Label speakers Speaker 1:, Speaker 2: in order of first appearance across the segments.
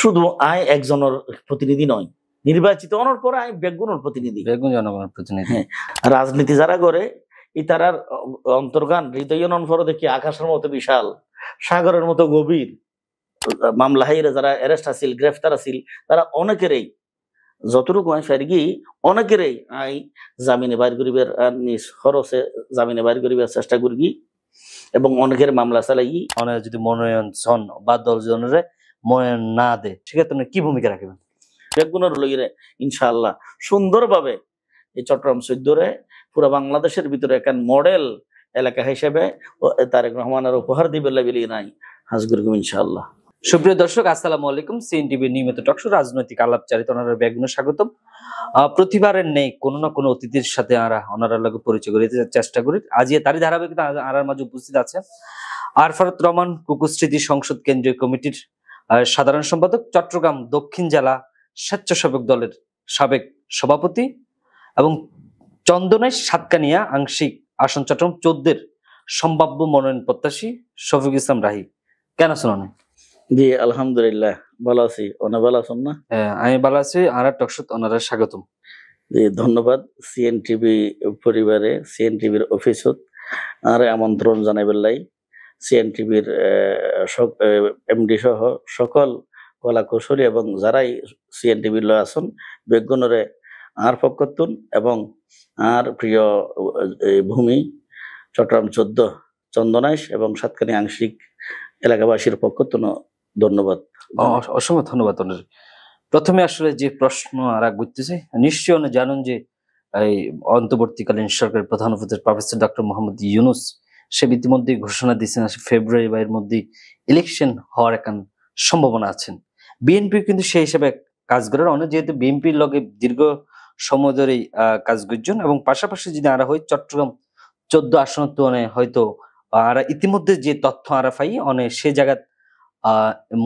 Speaker 1: শুধু আয় একজনের প্রতিনিধি নয়, নির্বাচিত হওয়ার পরে আয় বেগুনের প্রতিনিধি,
Speaker 2: বেগুন জনগণের প্রতিনিধি।
Speaker 1: হ্যাঁ, রাজনীতি যারা করে ইতারার অন্তর্গান হৃদয় ননফর দেখি আকাশের মতো বিশাল, সাগরের মতো গভীর। মামলা হাইরে যারা অ্যারেস্ট আছিল, গ্রেফতার আছিল, তারা অনেকেরই যতটুকু আয় ফেরগি অনেকেরই আই জামিনে বাইর করিবার নিজ খরচে জামিনে বাইর করিবার চেষ্টা করি, এবং অনেকের মামলা চালাই।
Speaker 2: অনেক যদি মনোনয়ন জন বা দলজনের মনোনয়ন না দেয় সেক্ষেত্রে কি ভূমিকা রাখবেন?
Speaker 1: বেগুনের লইরে ইনশাআল্লাহ সুন্দরভাবে এই চট্টগ্রাম 14 পুরো বাংলাদেশের ভিতরে একখান মডেল এলাকা হিসেবে তারেক রহমানের উপহার দিবে লাগলি নাই হাজগুর ইনশাআল্লাহ।
Speaker 2: সুপ্রিয় দর্শক, আসসালামু আলাইকুম। সিএনটিভির নিয়মিত টকশো রাজনৈতিক আলাপচারিতা ওনারা বেগুনের স্বাগতম। প্রতিবারের নেই কোনো না কোনো অতিথির সাথে ওনারা লগে পরিচয় করিতে চেষ্টা করি। আজ তারই ধারাবাহিকতা আর মাঝে উপস্থিত আছে আরফারত রহমান, কুকুস্মৃতি সংসদ কেন্দ্রীয় কমিটির সাধারণ সম্পাদক, চট্টগ্রাম দক্ষিণ জেলা স্বেচ্ছাসেবক দলের সাবেক সভাপতি এবং চন্দনাইশ সাতকানিয়া আংশিক আসন চট্টগ্রাম 14 সম্ভাব্য মনোনয়ন প্রত্যাশী শফিক ইসলাম রাহি। কেন শোনা?
Speaker 1: জি আলহামদুলিল্লাহ ভালো আছি। অনেক ভালো আছেন না?
Speaker 2: আমি ভালো আছি। আর টকশোতে ওনারা স্বাগতম।
Speaker 1: জি ধন্যবাদ। সিএনটিভি পরিবারে, সিএনটিভির অফিসত আর আমন্ত্রণ জানাইবার লাই সিএনটিভির এমডি সহ সকল কলা কৌশলী এবং যারাই সিএনটিভির লয় আছেন বেগুনরে আর পক্ষতুন এবং আর প্রিয় ভূমি চট্টগ্রাম 14 চন্দনাইশ এবং সাতকানি আংশিক এলাকাবাসীর পক্ষতুন ধন্যবাদ।
Speaker 2: অসংখ্য ধন্যবাদ। প্রথমে আসলে যে প্রশ্ন আর করতেছে, নিশ্চয়ই জানেন যে এই অন্তর্বর্তীকালীন সরকারের প্রধান উপদেষ্টা প্রফেসর ডক্টর মোহাম্মদ ইউনূস সে ইতিমধ্যে ঘোষণা দিয়েছেন ফেব্রুয়ারি বাইরের মধ্যে ইলেকশন হওয়ার একটা সম্ভাবনা আছেন। বিএনপি কিন্তু সেই হিসেবে কাজ করার অনেক, যেহেতু বিএনপির লগে দীর্ঘ সময় ধরেই কাজ করছেন এবং পাশাপাশি যদি আরা হয় চট্টগ্রাম 14 আসন তো হয়তো আর ইতিমধ্যে যে তথ্য আরা পাই অনেক সে জায়গা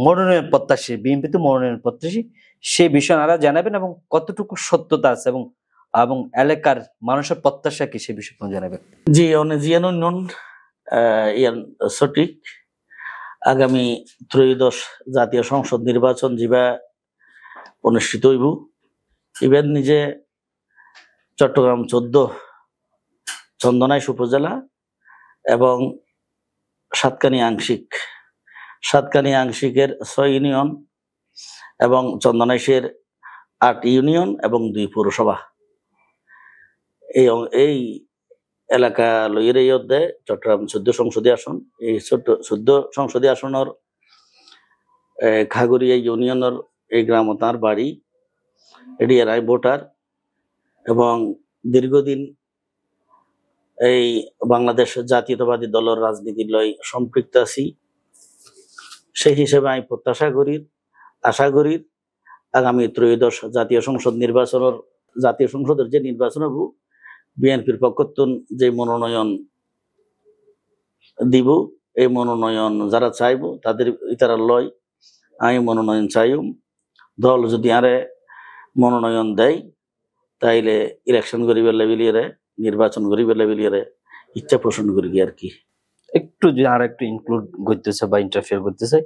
Speaker 2: মনোনয়ন প্রত্যাশী, বিএনপি তো মনোনয়ন প্রত্যাশী, সে বিষয় আরা জানাবেন এবং কতটুকু সত্যতা আছে এবং এবং এলাকার মানুষের প্রত্যাশা কি সে বিষয়ে জানাবেন।
Speaker 1: জি জিয়ানুন সঠিক। আগামী ত্রয়োদশ জাতীয় সংসদ নির্বাচন যা অনুষ্ঠিত হইব, ইভেন নিজে চট্টগ্রাম 14 চন্দনাইশ উপজেলা এবং সাতকানি আংশিকের 6 ইউনিয়ন এবং চন্দনাইশের 8 ইউনিয়ন এবং 2 পৌরসভা, এই এলাকা লইয়ের এই অধ্যায় চট্টগ্রাম 14 সংসদীয় আসন। এই 14 সংসদীয় আসনের খাগড়িয়া ইউনিয়নের এই গ্রাম তার বাড়ি, এটি এরাই ভোটার এবং দীর্ঘদিন এই বাংলাদেশ জাতীয়তাবাদী দলের রাজনীতির লয় সম্পৃক্ত আছি। সেই হিসেবে আমি আশা করি আগামী ত্রয়োদশ জাতীয় সংসদের যে নির্বাচন হব, বিএনপির পক্ষতুন যে মনোনয়ন দিব, এই মনোনয়ন যারা চাইব তাদের ইতারা লয় আমি মনোনয়ন চাইম। দল যদি আরে মনোনয়ন দেয় তাইলে ইলেকশন করিবার লেভেলিয়ারে, নির্বাচন করিবার লেভেলিয়ারে ইচ্ছা পোষণ করি আর কি।
Speaker 2: একটু যে আর একটু ইনক্লুড করতেছে বা ইন্টারফেয়ার করতেছে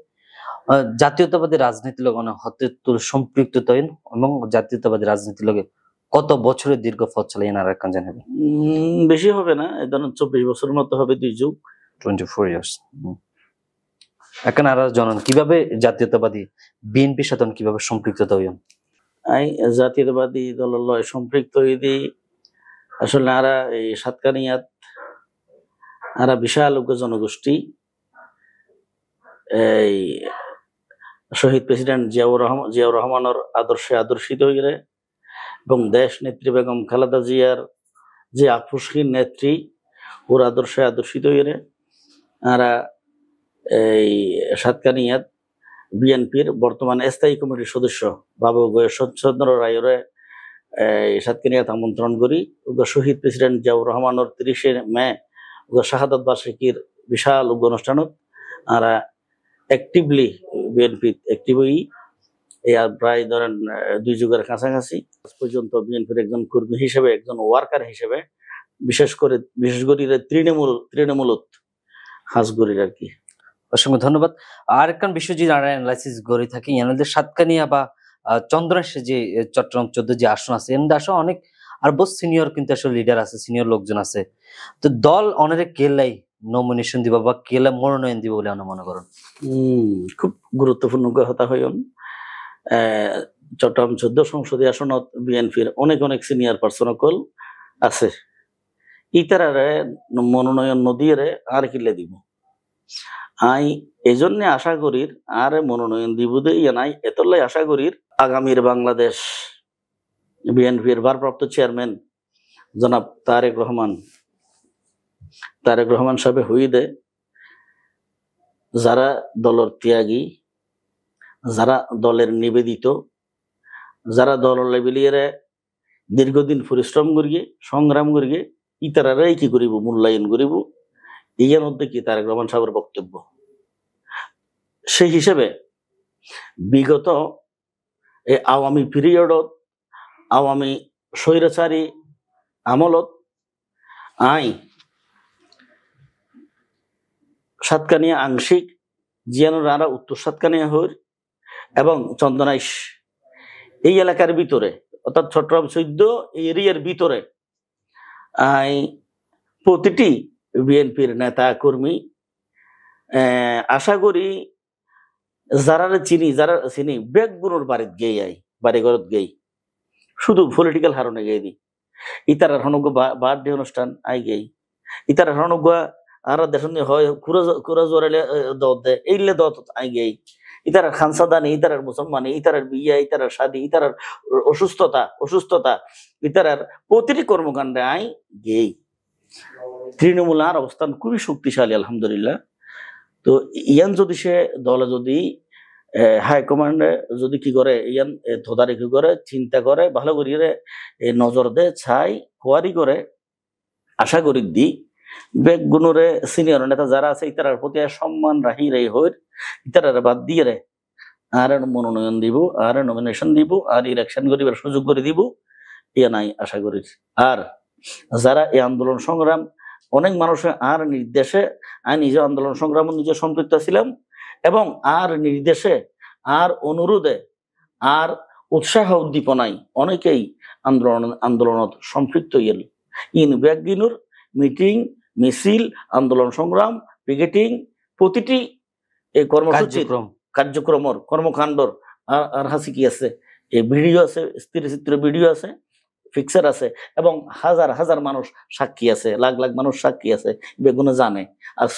Speaker 2: জাতীয়তাবাদী রাজনীতির লগে হতে তোর সম্পৃক্ত এবং জাতীয়তাবাদী রাজনীতির লগে কত বছরের দীর্ঘ পথ চালাইন আর একখান জানাবে?
Speaker 1: বেশি হবে না, এই ধরুন 24 বছরের মতো হবে, 2 যুগ,
Speaker 2: 24 ইয়ার্স। এখন আর জানেন কিভাবে জাতীয়তাবাদী বিএনপির সাথে কিভাবে সম্পৃক্ততা হইন?
Speaker 1: জাতীয়তাবাদী দলের লয় সম্পৃক্ত হইদি আসলে আরা এই সাতকানিয়াত আরা বিশাল জনগোষ্ঠী। এই শহীদ প্রেসিডেন্ট জিয়াউর রহমানের আদর্শিত হইরে এবং দেশ নেত্রী বেগম খালেদা জিয়ার যে আপসহীন নেত্রী ওর আদর্শিত হইরে আরা এই সাতকানিয়াত বিএনপির বর্তমান স্থায়ী কমিটির সদস্য বাবু গয়েশচন্দ্র রায়ের সাতকানিয়াত আমন্ত্রণ করি। শহীদ প্রেসিডেন্ট জিয়াউর রহমানের 30 মে শাহাদত বার্ষিকীর বিশাল অনুষ্ঠানত আরা অ্যাক্টিভলি বিএনপি অ্যাক্টিভ হই। এই প্রায় ধরেন 2 যুগের কাছাকাছি পর্যন্ত বিএনপির একজন কর্মী হিসেবে, একজন ওয়ার্কার হিসেবে বিশেষ করে তৃণমূলত হাজ করি আর কি।
Speaker 2: অসংখ্য ধন্যবাদ। আর একখান বিষয় যদি আমরা অ্যানালাইসিস করে থাকি, আমাদের সাতকানিয়া বা চন্দ্রাংশে যে চট্টগ্রাম 14 যে আসন আছে, এর মধ্যে আসলে অনেক আর বহু সিনিয়র কিন্তু আসলে লিডার আছে, সিনিয়র লোকজন আছে। তো দল অনেকে কেলাই নমিনেশন দিব বা কেলা মনোনয়ন দিব বলে আমরা মনে করেন?
Speaker 1: খুব গুরুত্বপূর্ণ কথা হইন। চট্টগ্রাম 14 সংসদীয় আসনত বিএনপির অনেক অনেক সিনিয়র পার্সন সকল আছে। ইতারারে মনোনয়ন নদিয়ে আর কিলে দিব আই এজন্য আশা করির আর মনোনয়ন দিব ইয়ে নাই এতলাই আশা করির আগামীর বাংলাদেশ বিএনপির ভারপ্রাপ্ত চেয়ারম্যান জনাব তারেক রহমান সাহেব হইদে যারা দলের ত্যাগী, যারা দলের নিবেদিত, যারা দলের লেভেলিয়ে দীর্ঘদিন পরিশ্রম করিয়ে সংগ্রাম করিয়ে ইতারারাই কি করিব মূল্যায়ন করিব, এর মধ্যে কি তারেক রহমান সাহেবের বক্তব্য। সেই হিসেবে বিগত এই আওয়ামী পিরিয়ডত, আওয়ামী স্বৈরাচারী আমলত আই সাতকানিয়া আংশিক জিয়ানুর আরা উত্তর সাতকানিয়া হইর এবং চন্দনাইশ এই এলাকার ভিতরে অর্থাৎ চট্টগ্রাম 14 এরিয়ার ভিতরে আই প্রতিটি বিএনপির নেতা কর্মী আশা করি যারা চিনি বেগুনোর বাড়িত গেই আই বাড়ি ঘরত গেই শুধু পলিটিক্যাল হারণে গেই দি ইতারার হনজ্ঞ বার্থডে অনুষ্ঠান আই গেই ইতারার হনজ্ঞ আর দেশ হয় কুরা জোরালে দত দে এইলে দত আই গেই ইতারার খানসাদানি ইতারার মুসলমানি ইতারার বিয়া ইতারার শাদী ইতারার অসুস্থতা ইতারার প্রতিটি কর্মকাণ্ডে আই গেই। তৃণমূল আর অবস্থান খুবই শক্তিশালী আলহামদুলিল্লাহ। তো ইয়ান যদি সে দলে যদি হাইকমান্ডে যদি কি করে ইয়ান তদারকি করে চিন্তা করে ভালো করিয়ে নজর দে ছাই কোয়ারি করে আশা করি দি বেগুনুরে সিনিয়র নেতা যারা আছে ইতারার প্রতি সম্মান রাহি রে হই ইতারার বাদ দিয়ে রে আর মনোনয়ন দিব আর নমিনেশন দিব আর ইলেকশন করিবার সুযোগ করে দিব ইয়া নাই আশা করি। আর যারা এই আন্দোলন সংগ্রাম অনেক মানুষের আর নির্দেশে আমি নিজে আন্দোলন সংগ্রাম নিজে সম্পৃক্ত ছিলাম এবং আর নির্দেশে আর অনুরোধে আর উৎসাহ উদ্দীপনায় অনেকেই আন্দোলনত সম্পৃক্ত ইয়েল ইন ব্যাগিনুর মিটিং মিছিল আন্দোলন সংগ্রাম পিকেটিং প্রতিটি এই কর্মসূচির কার্যক্রমর কর্মকাণ্ডর আর হাসি কি আছে এই ভিডিও আছে স্থিরচিত্র ভিডিও আছে ফিক্সার আছে এবং হাজার হাজার মানুষ সাক্ষী আছে লাখ লাখ মানুষ সাক্ষী আছে বেগুনে জানে আর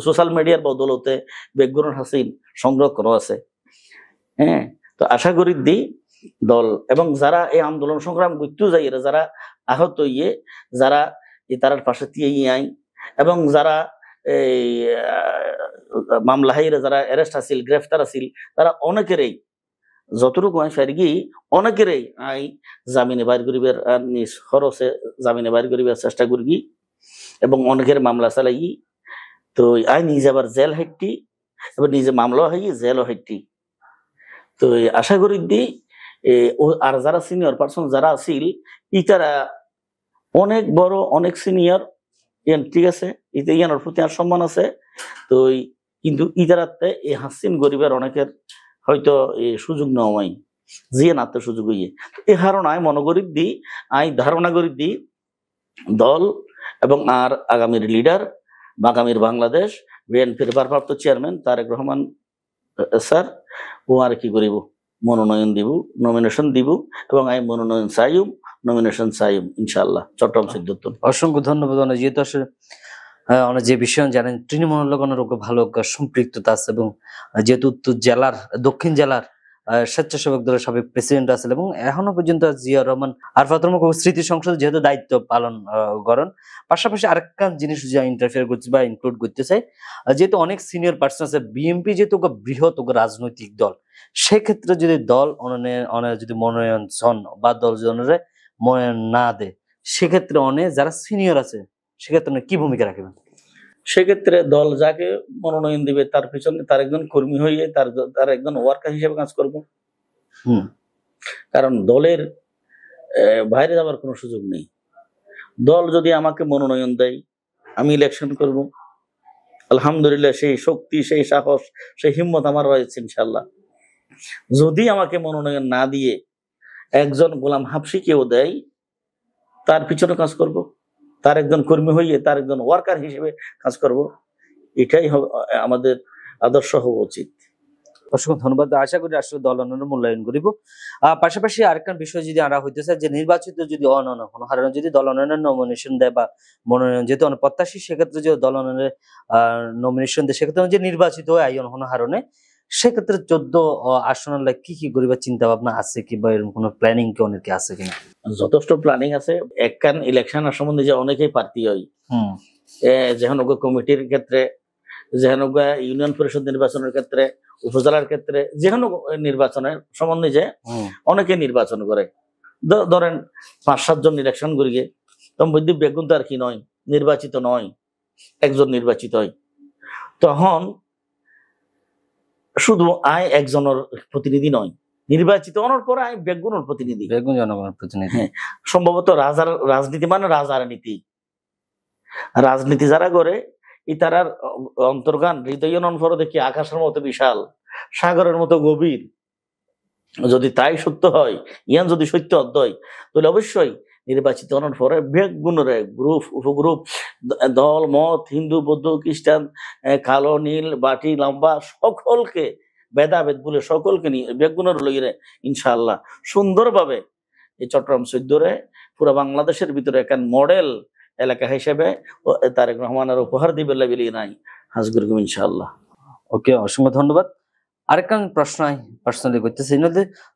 Speaker 1: সোশ্যাল মিডিয়ার বদলতে বেগুনের হাসিন সংগ্রহ করা আছে। হ্যাঁ, তো আশা করি দি দল এবং যারা এই আন্দোলন সংগ্রাম করতেও যাই যারা আহত ইয়ে যারা তারার পাশে দিয়ে আই এবং যারা এই মামলা হাইরে যারা অ্যারেস্ট আছিল গ্রেফতার আছিল তারা অনেকেরই যতটুকু আমি ফারিগি অনেকেরই আই জামিনে বাইর করিবার নিজ খরচে জামিনে বাইর করিবার চেষ্টা করি এবং অনেকের মামলা চালাই। তো আই নিজে আবার জেল হাইটি এবার নিজে মামলা হাই জেলও হাইটি। তো আশা করি দি আর যারা সিনিয়র পার্সন যারা আছিল ইতারা অনেক বড় অনেক সিনিয়র ইয়ান ঠিক আছে ইতে ইয়ানোর প্রতি আর সম্মান আছে। তো কিন্তু ইতারাতে এই হাসিন গরিবের অনেকের হয়তো এই সুযোগ নেওয়াই জিয়ে নাতে সুযোগ হইয়ে এই ধারণায় মনোগরিব দি আই ধারণা করি দি দল এবং আর আগামীর লিডার আগামীর বাংলাদেশ বিএনপির ভারপ্রাপ্ত চেয়ারম্যান তারেক রহমান স্যার ও আর কি করিব মনোনয়ন দিব নমিনেশন দিব এবং আমি মনোনয়ন চাইম নমিনেশন চাইম ইনশাআল্লাহ চট্টগ্রাম 14।
Speaker 2: অসংখ্য ধন্যবাদ। যেহেতু আসলে অনেক যে বিষয় জানেন তৃণমূল ভালো সম্পৃক্ততা আছে এবং যেহেতু উত্তর জেলার দক্ষিণ জেলার স্বেচ্ছাসেবক দলের সাবেক প্রেসিডেন্ট আছেন এবং এখনো পর্যন্ত জিয়া রহমান আরফাতুল স্মৃতি সংসদ যেহেতু দায়িত্ব পালন করেন। পাশাপাশি আরেকটা জিনিস ইন্টারফেয়ার করছে বা ইনক্লুড করতে চাই, যেহেতু অনেক সিনিয়র পার্সন আছে বিএনপি যেহেতু বৃহৎ রাজনৈতিক দল, সেক্ষেত্রে যদি দল যদি মনোনয়ন বা দল জনের মনোনয়ন না দেয় সেক্ষেত্রে অনেক যারা সিনিয়র আছে সেক্ষেত্রে কি ভূমিকা রাখবেন?
Speaker 1: সেক্ষেত্রে দল যাকে মনোনয়ন দিবে তার পিছনে তার একজন কর্মী হয়ে তার একজন ওয়ার্কার হিসেবে কাজ করব। কারণ দলের বাইরে যাওয়ার কোনো সুযোগ নেই। দল যদি আমাকে মনোনয়ন দেয় আমি ইলেকশন করব, আলহামদুলিল্লাহ সেই শক্তি, সেই সাহস, সেই হিম্মত আমার রয়েছে ইনশাল্লাহ। যদি আমাকে মনোনয়ন না দিয়ে একজন গোলাম হাফসি কেউ দেয়, তার পিছনে কাজ করব, তার একজন কর্মী হইয়ে তার একজন ওয়ার্কার হিসেবে কাজ করব। এটাই আমাদের আদর্শ হওয়া উচিত।
Speaker 2: অসংখ্য ধন্যবাদ। আশা করি আসলে দল অন্যান্য মূল্যায়ন করিব। পাশাপাশি আরেকটা বিষয় যদি আমরা হইতেছে যে নির্বাচিত যদি হারানো যদি দল অন্যান্য নমিনেশন দেয় বা মনোনয়ন যেহেতু প্রত্যাশী, সেক্ষেত্রে যে দল অন্যান্য নমিনেশন দেয়, সেক্ষেত্রে যে নির্বাচিত হয় আইন হারণে, সেক্ষেত্রে 14 আসনের কি কি করিবার চিন্তা ভাবনা আছে কি, বা এরকম কোনো প্ল্যানিং কি অনেকে আছে কিনা?
Speaker 1: যথেষ্ট প্ল্যানিং আছে। একখান ইলেকশন সম্বন্ধে যে অনেকেই প্রার্থী হয়, যেহেন কমিটির ক্ষেত্রে, যেহেন ইউনিয়ন পরিষদ নির্বাচনের ক্ষেত্রে, উপজেলার ক্ষেত্রে, যেহেন নির্বাচনের সম্বন্ধে যে অনেকে নির্বাচন করে। ধরেন 5-7 জন ইলেকশন করি গে, তখন বৈদ্যুৎ বেগুন তো আর কি নয়, নির্বাচিত নয়, একজন নির্বাচিত হয়। তখন শুধু আয় একজনের প্রতিনিধি নয়, নির্বাচিত হওয়ার পরে আয় বেগুনের প্রতিনিধি,
Speaker 2: বেগুন জনগণের প্রতিনিধি।
Speaker 1: হ্যাঁ, সম্ভবত রাজনীতি মানে রাজনীতি, রাজনীতি যারা করে তারার অন্তর্গান হৃদয় ননফর দেখি আকাশের মতো বিশাল, সাগরের মতো গভীর। যদি তাই সত্য হয়, ইয়ান যদি সত্য অধ্যয়, তাহলে অবশ্যই নির্বাচিত হওয়ার পরে বেগুনের গ্রুপ, উপগ্রুপ, দল মত, হিন্দু, বৌদ্ধ, খ্রিস্টান, কালো, নীল, বাটি, লম্বা, সকলকে ভেদাভেদ বলে সকলকে নিয়ে বেগুনের লইরে ইনশাআল্লাহ সুন্দরভাবে এই চট্টগ্রাম 14 পুরো বাংলাদেশের ভিতরে একখান মডেল এলাকা হিসেবে তারেক রহমানের উপহার দিবে লাগলি নাই হাজগুর ইনশাআল্লাহ।
Speaker 2: ওকে, অসংখ্য ধন্যবাদ। আরেকটা প্রশ্ন পার্সোনালি করতেছি,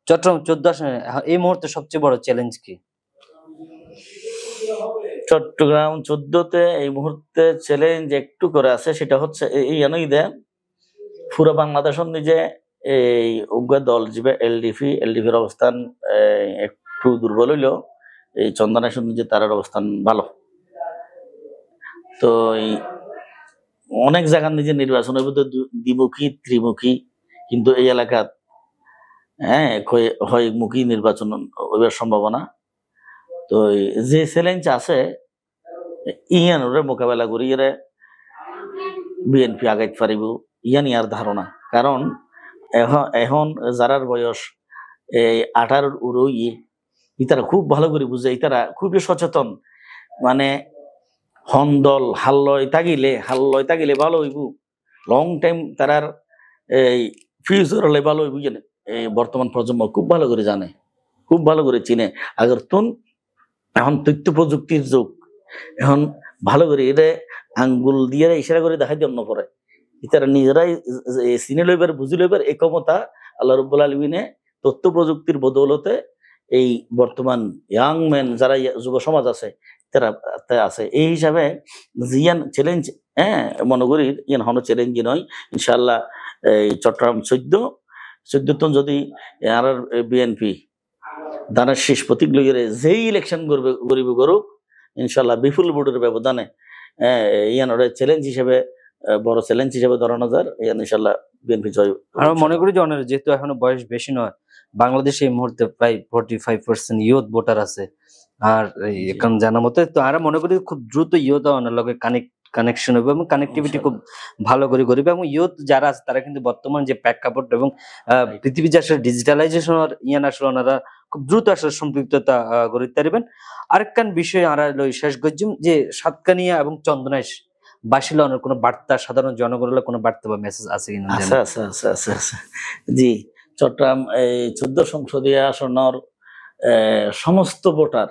Speaker 2: চট্টগ্রাম 14 আসনে এই মুহূর্তে সবচেয়ে বড় চ্যালেঞ্জ কি?
Speaker 1: চট্টগ্রাম 14-তে এই মুহূর্তে চ্যালেঞ্জ একটু করে আছে, সেটা হচ্ছে এই পুরো বাংলাদেশ নিজে এই উগ্র দল যে এলডিপির অবস্থান একটু দুর্বল হইল, এই চন্দনাশন যে তার অবস্থান ভালো। তো অনেক জায়গার নিজে নির্বাচনের মধ্যে দ্বিমুখী, ত্রিমুখী, কিন্তু এই এলাকাত মুখী নির্বাচন হইবার সম্ভাবনা। তো যে চ্যালেঞ্জ আছে ইয়ানোরে মোকাবেলা করি বিএনপি আগাইতে পারিব, ইয়ানি আর ধারণা। কারণ এখন যারার বয়স 18 উড়িয়ে ইতারা খুব ভালো করে বুঝে, ইতারা খুবই সচেতন। মানে হন্দল হাল্লয় তাগিলে ভালো হইব, লং টাইম তারার এই ফিউচার হলে ভালো হইব। জানে বর্তমান প্রজন্ম খুব ভালো করে জানে, খুব ভালো করে চিনে। আগের তুন এখন তথ্য প্রযুক্তির যুগ, এখন ভালো করে এটা আঙ্গুল দিয়ে ইশারা করে দেখাই দিয়ে অন্য পরে তারা নিজেরাই চিনে লইবার, বুঝি লইবার এই ক্ষমতা আল্লাহ রাব্বুল আলামিনে তথ্য প্রযুক্তির বদৌলতে এই বর্তমান ইয়াং ম্যান যারা যুব সমাজ আছে তারা আছে। এই হিসাবে জিয়ান চ্যালেঞ্জ মনে করি ইয়ান হন চ্যালেঞ্জ নয় ইনশাআল্লাহ। এই চট্টগ্রাম 14 যদি আর বিএনপি দানের শেষ প্রতীক লইয়ে যেই ইলেকশন করুক ইনশাআল্লাহ বিপুল ভোটের ব্যবধানে ইয়ান চ্যালেঞ্জ হিসেবে, বড় চ্যালেঞ্জ হিসেবে ধরানো যায়। ইনশাআল্লাহ বিএনপি জয়।
Speaker 2: আমরা মনে করি যে যেহেতু এখনো বয়স বেশি নয়, বাংলাদেশে এই মুহূর্তে প্রায় 45% ইয়ুথ ভোটার আছে। আর এখন জানা মতে তো আমরা মনে করি খুব দ্রুত ইয়ুথ অনেক লগে কানেকশন হবে এবং কানেক্টিভিটি খুব ভালো করে করবে। এবং ইয়ুথ যারা আছে তারা কিন্তু বর্তমান যে প্রেক্ষাপট এবং পৃথিবী যে আসলে ডিজিটালাইজেশন ইয়ান আসলে ওনারা খুব দ্রুত আসলে সম্পৃক্ততা গড়ে পারবেন। আরেকখান বিষয় আমরা শেষ করছি যে সাতকানিয়া এবং চন্দনাইশ বাসিলনের কোনো বার্তা সাধারণ জনগণের কোনো বার্তা বা মেসেজ আছে কিনা?
Speaker 1: আচ্ছা। জি, চট্টগ্রাম 14 সংসদীয় আসনের সমস্ত ভোটার,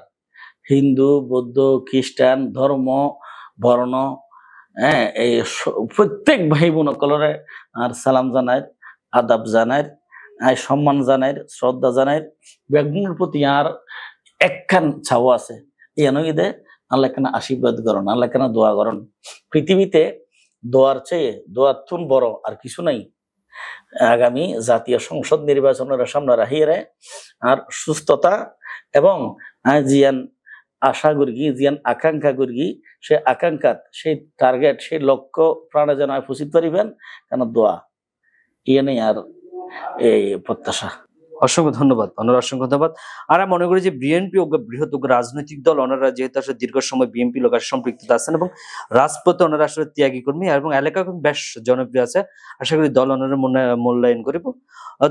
Speaker 1: হিন্দু, বৌদ্ধ, খ্রিস্টান, ধর্ম, বর্ণ, এই প্রত্যেক ভাই বোন কলরে আর সালাম জানায়, আদাব জানায়, সম্মান জানায়, শ্রদ্ধা জানায়। বেগুনের প্রতি আর একখান ছাও আছে, এনইদে আল্লাহ কেন আশীর্বাদ করুন, আল্লাহ কেন দোয়া করুন। পৃথিবীতে দোয়ার চেয়ে দোয়ার তুন বড় আর কিছু নাই। আগামী জাতীয় সংসদ নির্বাচনের সামনে রাখিয়ে আর সুস্থতা এবং জিয়ান আশা করি, জিয়ান আকাঙ্ক্ষা করি, সে আকাঙ্ক্ষাত সেই টার্গেট, সেই লক্ষ্য প্রাণে যেন উপস্থিত পারিবেন, কেন দোয়া ইয়ে নেই আর এই প্রত্যাশা।
Speaker 2: অসংখ্য ধন্যবাদ ওনারা, অসংখ্য ধন্যবাদ। আর আমি মনে করি যে বিএনপি ও বৃহৎ রাজনৈতিক দল, ওনারা যেহেতু আসলে দীর্ঘ সময় বিএনপি লোকের সম্পৃক্ততা আছেন এবং রাজপথে ওনারা আসলে ত্যাগী কর্মী এবং এলাকা বেশ জনপ্রিয় আছে, আশা করি দল ওনারা মূল্যায়ন করিব।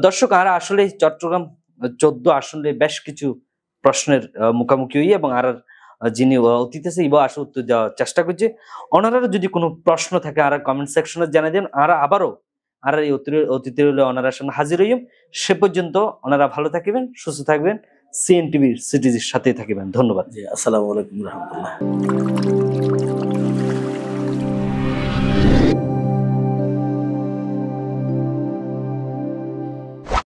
Speaker 2: দর্শক, আর আসলে এই চট্টগ্রাম 14 আসলে বেশ কিছু প্রশ্নের মুখোমুখি হই এবং আর যিনি অতীত আছে ইবা আসলে উত্তর দেওয়ার চেষ্টা করছে। ওনারা যদি কোনো প্রশ্ন থাকে আর কমেন্ট সেকশনে জানিয়ে দেন, আর আবারও আর এই অতীতে হলে ওনারা সামনে হাজির হইম। সে পর্যন্ত ওনারা ভালো থাকবেন, সুস্থ থাকবেন, সিএনটিভির সিটিজির সাথেই থাকবেন। ধন্যবাদ।
Speaker 1: জি, আসসালামু আলাইকুম রহমতুল্লাহ।